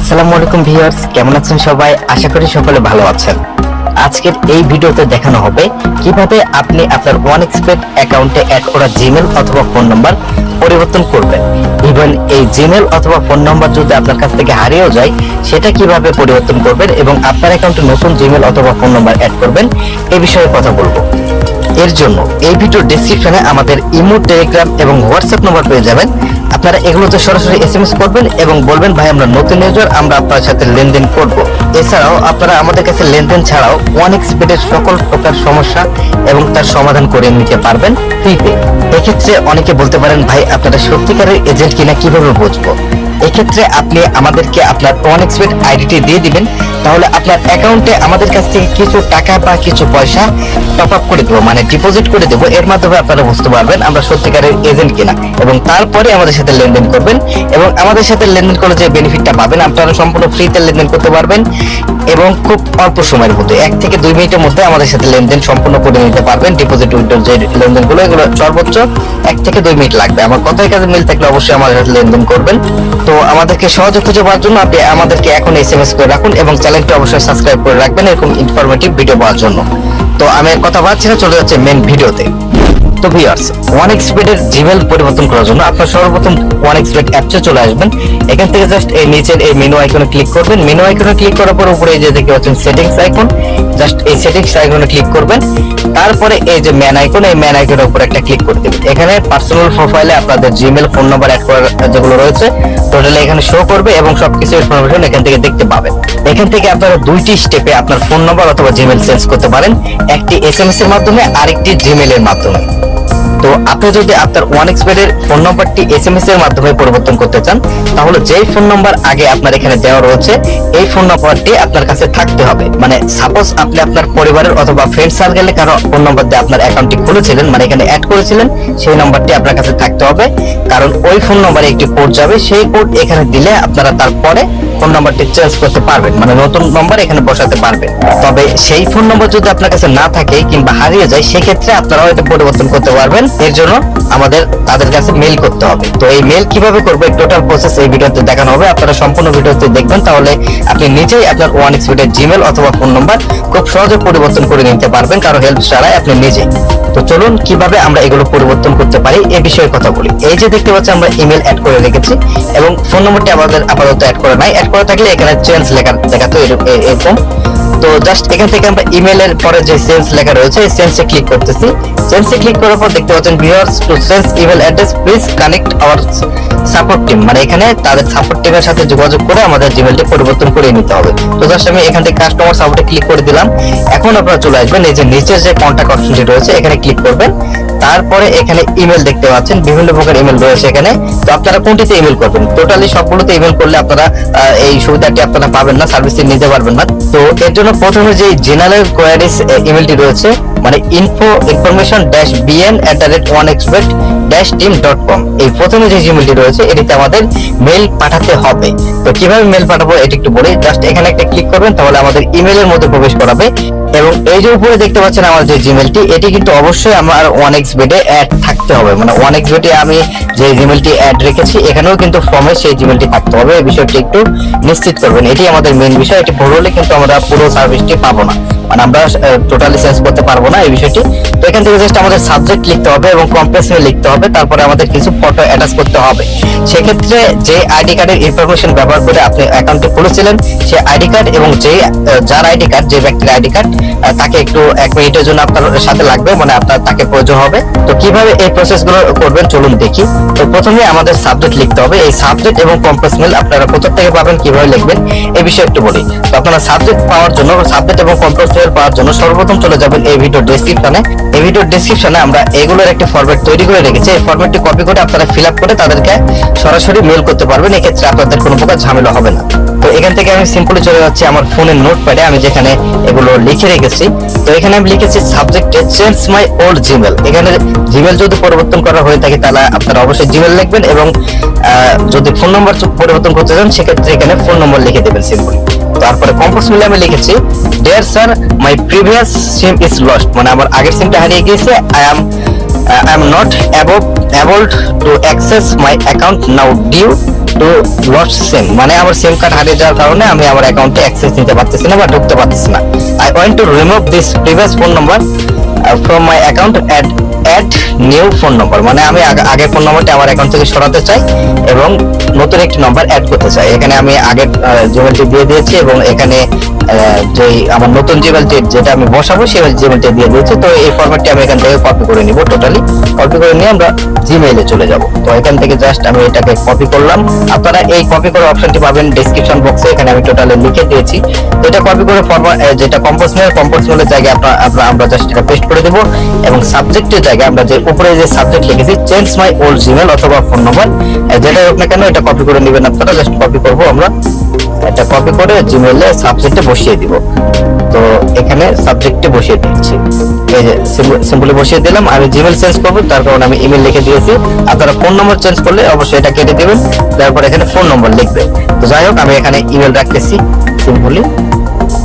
আসসালামু আলাইকুম ভিউয়ার্স, কেমন আছেন সবাই? আশা করি সকলে ভালো আছেন। আজকের এই ভিডিওতে দেখানো হবে কিভাবে আপনি আপনার OneXBet অ্যাকাউন্টে অ্যাড করা জিমেল অথবা ফোন নাম্বার পরিবর্তন করবেন। ইভেন এই জিমেল অথবা ফোন নাম্বার যদি আপনার কাছ থেকে হারিয়েও যায়, সেটা কিভাবে পরিবর্তন করবেন এবং আপনার অ্যাকাউন্টে নতুন জিমেল অথবা ফোন নাম্বার অ্যাড করবেন, এই বিষয়ে কথা বলবো। এর জন্য এই ভিডিও ডেসক্রিপশনে আমাদের ইমো, টেলিগ্রাম এবং হোয়াটসঅ্যাপ নম্বর পেয়ে যাবেন। আপনারা এগুলোতে সরাসরি এসএমএস করবেন এবং বলবেন, ভাই আমরা নতুন ইউজার, আমরা আপনার সাথে লেনদেন করব। এছাড়াও আপনারা আমাদের কাছে লেনদেন ছাড়াও OneXBet এর সকল প্রকার সমস্যা এবং তার সমাধান করে নিতে পারবেন ফ্রিতে। এক্ষেত্রে অনেকে বলতে পারেন, ভাই আপনারা সত্যিকারের এজেন্ট কিনা কিভাবে বুঝবো? এক্ষেত্রে আপনি আমাদেরকে আপনার OneXBet আইডিটি দিয়ে দিবেন, তাহলে আপনার অ্যাকাউন্টে আমাদের কাছ থেকে কিছু টাকা বা কিছু পয়সা টপ আপ করে দেবো, মানে ডিপোজিট করে দেবো। এর মাধ্যমে আপনারা বুঝতে পারবেন আমরা সত্যিকারের এজেন্ট কিনা, এবং তারপরে আমাদের সাথে লেনদেন করবেন। এবং আমাদের সাথে লেনদেন করলে যে বেনিফিটটা পাবেন, আপনারা সম্পূর্ণ ফ্রিতে লেনদেন করতে পারবেন এবং খুব অল্প সময়ের মধ্যে 1 থেকে 2 মিনিটের মধ্যে আমাদের সাথে লেনদেন সম্পূর্ণ করে নিতে পারবেন। ডিপোজিট উইথড্র যে লেনদেনগুলো, এগুলো সর্বোচ্চ 1 থেকে 2 মিনিট লাগবে। আমার কথায় কাজে মিল থাকলে অবশ্যই আমাদের সাথে লেনদেন করবেন। তো আমাদেরকে সহজে খুঁজে পাওয়ার জন্য আপনি আমাদেরকে এখন এসএমএস করে রাখুন এবং চ্যানেলটি অবশ্যই সাবস্ক্রাইব করে রাখবেন এরকম ইনফরমেটিভ ভিডিও পাওয়ার জন্য। তো আমি কথা বলছি না, চলে যাচ্ছে মেন ভিডিওতে। তো ভিউয়ার্স, OneXBet এর জিমেল পরিবর্তন করার জন্য আপনারা সর্বপ্রথম OneXBet অ্যাপসে চলে আসবেন। এখান থেকে জাস্ট এই নিচের এই মেনু আইকনে ক্লিক করবেন। মেনু আইকনে ক্লিক করার পর উপরে এই যে দেখতে পাচ্ছেন সেটিংস আইকন, জাস্ট এই সেটিংস আইকনে ক্লিক করবেন। তারপরে এই যে ম্যান আইকন, এই ম্যান আইকনের উপর একটা ক্লিক করে দেবেন। এখানে পার্সোনাল প্রোফাইলে আপনাদের জিমেল, ফোন নাম্বার অ্যাড করার যেগুলো রয়েছে টোটালি এখানে শো করবে এবং সবকিছু ইনফরমেশন এখান থেকে দেখতে পাবেন। এখান থেকে আপনারা 2টি স্টেপে আপনার ফোন নাম্বার অথবা জিমেল চেঞ্জ করতে পারেন, একটি এসএমএস এর মাধ্যমে, আরেকটি জিমেল এর মাধ্যমে। তো আপনি যদি আপনার OneXBet এর ফোন নাম্বারটি এসএমএস এর মাধ্যমে পরিবর্তন করতে চান, তাহলে যেই ফোন নাম্বার আগে আপনার এখানে দেওয়া রয়েছে এই ফোন নাম্বারটি আপনার কাছে থাকতে হবে। মানে সাপোজ আপনি আপনার পরিবারের অথবা ফ্রেন্ড সার্কেলে কারো ফোন নাম্বার দিয়ে আপনার অ্যাকাউন্টটি খুলেছিলেন, মানে এখানে অ্যাড করেছিলেন, সেই নাম্বারটি আপনার কাছে থাকতে হবে। কারণ ওই ফোন নাম্বারে একটি কোড যাবে, সেই কোড এখানে দিলে আপনারা তারপরে ফোন নাম্বারটি চেঞ্জ করতে পারবেন, মানে নতুন নাম্বার এখানে বসাতে পারবেন। তবে সেই ফোন নাম্বার যদি আপনার কাছে না থাকে কিংবা হারিয়ে যায়, সেক্ষেত্রে আপনারাও এটা পরিবর্তন করতে পারবেন। এর জন্য আমাদের তাদের কাছে মেল করতে হবে। তো এই মেল কিভাবে করবো, টোটাল প্রসেস এই ভিডিওতে দেখানো হবে। আপনারা সম্পূর্ণ ভিডিওতে দেখবেন, তাহলে আপনি নিজেই আপনার OneXBet এর জিমেল অথবা ফোন নাম্বার খুব সহজে পরিবর্তন করে নিতে পারবেন, কারো হেল্প ছাড়াই আপনি নিজেই। তো চলুন কিভাবে আমরা এগুলো পরিবর্তন করতে পারি এই বিষয়ে কথা বলি। এই যে দেখতে পাচ্ছি আমরা ইমেল অ্যাড করে রেখেছি এবং ফোন নম্বরটি আমাদের আপাতত অ্যাড করা নাই। অ্যাড করা থাকলে এখানে চেঞ্জ লেখা দেখাতো এরকম। তো জাস্ট এখান থেকে আমরা ইমেলের পরে যে চেঞ্জ লেখা রয়েছে এই চেঞ্জে ক্লিক করতেছি। চেঞ্জে ক্লিক করার পর দেখতে পাচ্ছেন viewers, to change email address please connect hour support team, মানে এখানে তাদের সাপোর্ট টিমের সাথে যোগাযোগ করে আমাদের জিমেলটি পরিবর্তন করে নিতে হবে। তো জাস্ট আমি এখান থেকে কাস্টমার সাপোর্টে ক্লিক করে দিলাম। এখন আপনারা চলে আসবেন এই যে নিচের যে কন্টাক্ট অপশনটি রয়েছে এখানে ক্লিক করবেন। তারপরে এখানে ইমেল দেখতে পাচ্ছেন, বিভিন্ন প্রকার ইমেল রয়েছে এখানে। তো আপনারা কোনটিতে ইমেল করবেন? টোটালি সবগুলোতে ইমেল করলে আপনারা এই সুবিধাটি আপনারা পাবেন না, সার্ভিসটি নিতে পারবেন না। তো এর জন্য প্রথমে যে জেনারেল কোয়ারিজ ইমেলটি রয়েছে, মানে info@onexbet-team.com, এই প্রথমে যে জিমেলটি রয়েছে এটিতে আমাদের মেল পাঠাতে হবে। তো কিভাবে মেল পাঠাবো এটি একটু বলি। জাস্ট এখানে একটা ক্লিক করবেন, তাহলে আমাদের ইমেলের মধ্যে প্রবেশ করাবে। এবং এই যে উপরে দেখতে পাচ্ছেন আমার যে জিমেলটি, এটি কিন্তু অবশ্যই আমার OneXBet এ অ্যাড থাকতে হবে। মানে OneXBet এ আমি যে জিমেলটি অ্যাড রেখেছি এখানেও কিন্তু ফর্মে সেই জিমেলটি থাকতে হবে। এই বিষয়টি একটু নিশ্চিত করবেন, এটি আমাদের মেইন বিষয়। এটি ভুল হলে কিন্তু আমরা পুরো সার্ভিসটি পাবো না, মানে আমরা টোটালি চেঞ্জ করতে পারবো না এই বিষয়টি। তো এখান থেকে জাস্ট আমাদের সাবজেক্ট লিখতে হবে এবং কমপ্লেক্স মেল লিখতে হবে, তারপরে আমাদের কিছু ফটো অ্যাটাচ করতে হবে। সেক্ষেত্রে যে আইডি কার্ডের ইনফরমেশন ব্যবহার করে আপনি অ্যাকাউন্টটি খুলেছিলেন সেই আইডি কার্ড এবং যার আইডি কার্ড, যে ব্যক্তির আইডি কার্ড, তাকে একটু 1 মিনিটের জন্য আপনার সাথে লাগবে, মানে আপনার তাকে প্রয়োজন হবে। তো কিভাবে এই প্রসেসগুলো করবেন চলুন দেখি। তো প্রথমে আমাদের সাবজেক্ট লিখতে হবে। এই সাবজেক্ট এবং কমপ্লেক্স মেল আপনারা কোথা থেকে পাবেন, কিভাবে লিখবেন এই বিষয়ে একটু বলি। তো আপনারা সাবজেক্ট পাওয়ার জন্য, সাবজেক্ট এবং কমপ্লেক্স মেল পাওয়ার জন্য সর্বপ্রথম চলে যাবেন এই ভিডিও ডেসক্রিপশনে। এই ভিডিও ডেসক্রিপশনে আমরা এগুলোর একটি ফরম্যাট তৈরি করে রেখেছি। এই ফরম্যাটটি কপি করে আপনারা ফিল আপ করে তাদেরকে সরাসরি মেল করতে পারবেন। এক্ষেত্রে আপনাদের কোনো প্রকার ঝামেলা হবে না। তো এখান থেকে আমি সিম্পলি চলে যাচ্ছি আমার ফোনের নোটপ্যাডে, আমি যেখানে এগুলো লিখে রেখেছি। তো এখানে আমি লিখেছি সাবজেক্টে চেঞ্জ মাই ওল্ড জিমেল। এখানে জিমেল যদি পরিবর্তন করা হয়ে থাকে তাহলে আপনারা অবশ্যই জিমেল লিখবেন, এবং যদি ফোন নম্বর পরিবর্তন করতে চান সেক্ষেত্রে এখানে ফোন নম্বর লিখে দেবেন সিম্পলি। তারপরে কম্পোজ মেলে আমি লিখেছি dear sir my previous SIM is lost, মানে আমার আগের সিমটা হারিয়ে গিয়েছে। I am not able to access my account now due to loss SIM, মানে আমার সিম কার্ড হারিয়ে যাওয়ার কারণে আমি আমার অ্যাকাউন্টে অ্যাক্সেস নিতে পারতেছি না বা ঢুকতে পারতেছি না। I want to remove this previous phone number from my account add new phone number, মানে আমি আগের ফোন নাম্বারটা আমার অ্যাকাউন্ট থেকে সরাতে চাই এবং নতুন একটি নাম্বার অ্যাড করতে চাই। এখানে আমি আগের জিমেলটি দিয়ে দিয়েছি এবং এখানে যে আমার নতুন জিমেল যেটা আমি বসাবো সেই জিমেলটা দিয়ে দিয়েছি। তো এই ফরম্যাটটি আমি এখান থেকে কপি করে নিব, টোটালি কপি করে নিয়ে আমরা জিমেইলে চলে যাব। তো এখান থেকে জাস্ট আমি এটাকে কপি করলাম। আপনারা এই কপি করার অপশনটি পাবেন ডেসক্রিপশন বক্সে, এখানে আমি টোটালি লিখে দিয়েছি। তো এটা কপি করে ফরম্যাট যেটা কম্পোজ মেলের জায়গায় আমরা জাস্ট এটা পেস্ট করে দেব এবং সাবজেক্টের জায়গায় আমরা যে উপরে যে সাবজেক্ট লিখেছি চেঞ্জ মাই ওল্ড জিমেল অথবা ফোন নাম্বার, যেটা হোক না কেন এটা কপি করে নেবেন আপনারা। জাস্ট কপি করব আমরা, এটা কপি করে জিমেইলে সাবজেক্টে বসিয়ে দিব। তো এখানে সাবজেক্টে বসিয়ে দিচ্ছি, এই যে সিম্পলি বসিয়ে দিলাম। আমি জিমেল চেঞ্জ করবো, তার কারণে আমি ইমেল লিখে দিয়েছি। আপনারা ফোন নম্বর চেঞ্জ করলে অবশ্যই এটা কেটে দিবেন, তারপর এখানে ফোন নম্বর লিখবেন। তো যাই হোক আমি এখানে ইমেল রাখতেছি, সিম্পলি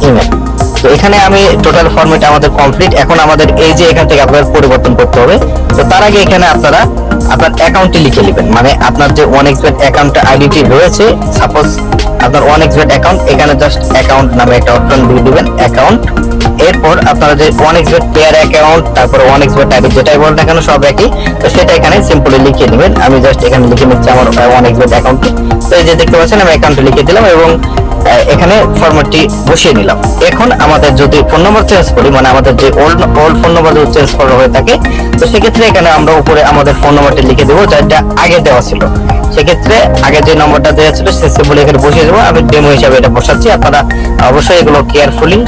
ইমেল। তো এখানে আমি টোটাল ফরম্যাট আমাদের কমপ্লিট। এখন আমাদের এই যে এখান থেকে আপনাদের পরিবর্তন করতে হবে। তো তার আগে এখানে আপনারা আপনার অ্যাকাউন্টটি লিখে নেবেন, মানে আপনার যে 1xBet অ্যাকাউন্ট আইডিটি রয়েছে, সাপোজ আপনার 1xBet অ্যাকাউন্ট, এখানে জাস্ট অ্যাকাউন্ট নামে একটা অপশন দিয়ে দিবেন, অ্যাকাউন্ট। এরপর আপনারা যে 1xBet প্লেয়ার অ্যাকাউন্ট, তারপরে 1xBet আইডি যেটাই বলেন না কেন সব একই, তো সেটা এখানে সিম্পলি লিখে নেবেন। আমি জাস্ট এখানে লিখে নিচ্ছি আমার 1xBet অ্যাকাউন্টটি। তো এই যে দেখতে পাচ্ছেন আমি অ্যাকাউন্টে লিখে দিলাম এবং এখানে ফরম্যাটটি বসিয়ে নিলাম। এখন আমাদের যদি ফোন নম্বর চেঞ্জ করি, মানে আমাদের যে ওল্ড ফোন নম্বর যদি চেঞ্জ করা হয়ে থাকে, তো সেক্ষেত্রে এখানে আমরা উপরে আমাদের ফোন নম্বরটি লিখে দেবো যেটা আগে দেওয়া ছিল। সেক্ষেত্রে আগে যে নম্বরটা দেওয়া ছিল সে সিম্পলি এখানে বসিয়ে দেবো। আমি ডেমো হিসাবে এটা বসাচ্ছি, আপনারা অবশ্যই এগুলো কেয়ারফুলি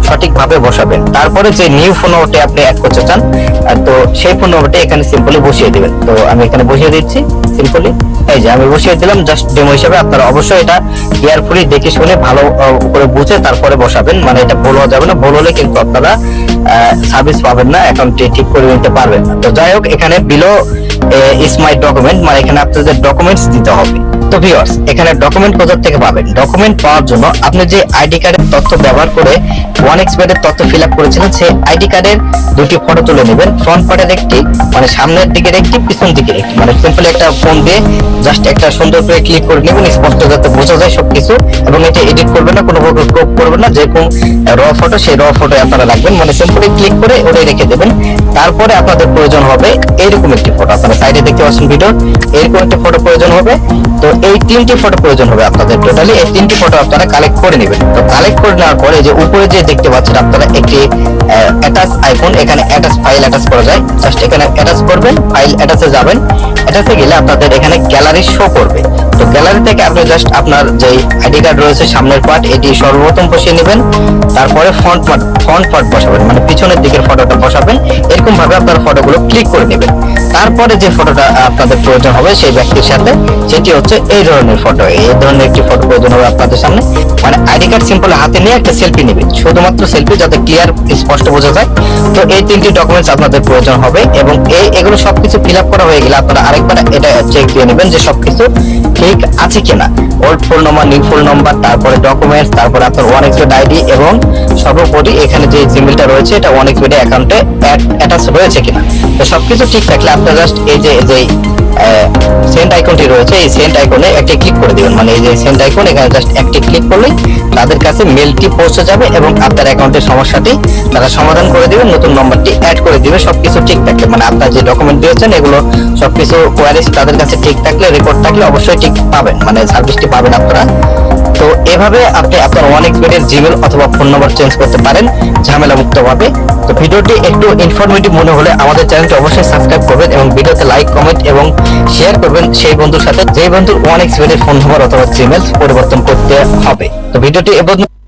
সঠিকভাবে বসাবেন। তারপরে যে নিউ ফোন নম্বরটি আপনি অ্যাড করতে চান, তো সেই ফোন নম্বরটি এখানে সিম্পলি বসিয়ে দিবেন। তো আমি এখানে বসিয়ে দিচ্ছি সিম্পলি, এই যে আমি বসিয়ে দিলাম জাস্ট ডেমো হিসাবে। আপনারা অবশ্যই এটা কেয়ারফুলি দেখে শুনে ভালো করে বুঝে তারপরে বসাবেন, মানে এটা ভুল হওয়া যাবে না। ভুল হলে কিন্তু আপনারা সার্ভিস পাবেন না, অ্যাকাউন্টটি ঠিক করে নিতে পারবেন না। তো যাই হোক এখানে বিলো ইজ মাই ডকুমেন্ট, মানে এখানে আপনাদের ডকুমেন্টস দিতে হবে। তো ভিউয়ার্স এখানে ডকুমেন্ট কোথা থেকে পাবেন? ডকুমেন্ট পাওয়ার জন্য আপনি যে আইডি কার্ডের তথ্য ব্যবহার করে 1xBet এর তথ্য ফিল আপ করেছিলেন, সেই আইডি কার্ডের দুটি ফটো তুলে নেবেন। ফ্রন্ট পার্টের একটি, মানে সামনের দিকের একটি, পিছন দিকের একটি, মানে সিম্পলি একটা ফোন দিয়ে জাস্ট একটা সুন্দর করে ক্লিক করে নেবেন, স্পষ্ট যাতে বোঝা যায় সবকিছু। এবং এটা এডিট করবেন না, কোনো প্রকার ক্রপ করবেন না, যেরকম র ফটো সেই র ফটো আপনারা রাখবেন, মানে সিম্পলি ক্লিক করে ওটাই রেখে দেবেন। তারপরে আপনাদের প্রয়োজন হবে এইরকম একটি ফটো, আপনারা সাইডে দেখতে পাচ্ছেন ভিডিও, এরকম একটা ফটো প্রয়োজন হবে। তো এই 3টি ফটো প্রয়োজন হবে আপনাদের, টোটালি এই 3টি ফটো আপনারা কালেক্ট করে নেবেন। তো কালেক্ট করে নেওয়ার পরে যে উপরে যে দেখতে পাচ্ছেন আপনারা একটি অ্যাটাচ আইকন, এখানে অ্যাটাচ ফাইল অ্যাটাচ করা যায়, জাস্ট এখানে অ্যাটাচ করবেন, ফাইল অ্যাটাচে যাবেন। অ্যাটাচে গেলে আপনাদের এখানে গ্যালারি শো করবে। তো গ্যালারি থেকে আপনি জাস্ট আপনার যে আইডি কার্ড রয়েছে সামনের পার্ট এটি সর্বপ্রথম বসিয়ে নেবেন, তারপরে ফ্রন্ট পার্ট বসাবেন, মানে পিছনের দিকের ফটোটা বসাবেন। এরকম ভাবে আপনার ফটোগুলো ক্লিক করে নেবেন। তারপরে যে ফটোটা আপনাদের প্রয়োজন হবে সেই ব্যক্তির সাথে, সেটি হচ্ছে এই ধরনের ফটো, এই ধরনের একটি ফটো প্রয়োজন হবে আপনাদের সামনে, মানে আইডি কার্ড সিম্পল হাতে নিয়ে একটা সেলফি নেবেন, শুধুমাত্র সেলফি, যাতে ক্লিয়ার স্পষ্ট বোঝা যায়। তো এই 3টি ডকুমেন্টস আপনাদের প্রয়োজন হবে এবং এগুলো সবকিছু ফিল আপ করা হয়ে গেলে আপনারা আরেকবার এটা চেক দিয়ে নেবেন যে সবকিছু ঠিক আছে কিনা। ওল্ড ফোন নম্বর, নিউ ফোন নম্বর, তারপরে ডকুমেন্টস, তারপরে আপনার 1xBet আইডি এবং সর্বোপরি এখানে যে জিমেলটা রয়েছে এটা 1xBet অ্যাকাউন্টে অ্যাটাচ রয়েছে কিনা। তো সবকিছু ঠিক থাকলে আপনারা জাস্ট এই যে সেন্ড আইকনটি রয়েছে, এই সেন্ড আইকনে একটি ক্লিক করে দিবেন, মানে এই যে সেন্ড আইকন, এখানে জাস্ট একটি ক্লিক করলেই তাদের কাছে মেলটি পৌঁছে যাবে এবং আপনার অ্যাকাউন্টের সমস্যাটি তারা সমাধান করে দিবেন, নতুন নম্বরটি অ্যাড করে দিবে। সবকিছু ঠিক থাকলে, মানে আপনার যে ডকুমেন্ট দিয়েছেন এগুলো সবকিছু কোয়ারিজ তাদের কাছে ঠিক থাকলে, রেকর্ড থাকলে অবশ্যই ঠিক পাবেন, মানে সার্ভিসটি পাবেন আপনারা। তো এভাবে আপনি আপনার 1xBet এর জিমেল অথবা ফোন নম্বর চেঞ্জ করতে পারেন ঝামেলা মুক্ত ভাবে। তো ভিডিওটি একটু ইনফরমেটিভ মনে হলে আমাদের চ্যানেলটি অবশ্যই সাবস্ক্রাইব করবেন এবং ভিডিওতে লাইক, কমেন্ট এবং শেয়ার করবেন সেই বন্ধুর সাথে যে বন্ধুর 1xBet এর ফোন নম্বর অথবা জিমেল পরিবর্তন করতে হবে। তো ভিডিওটি এ পর্যন্ত।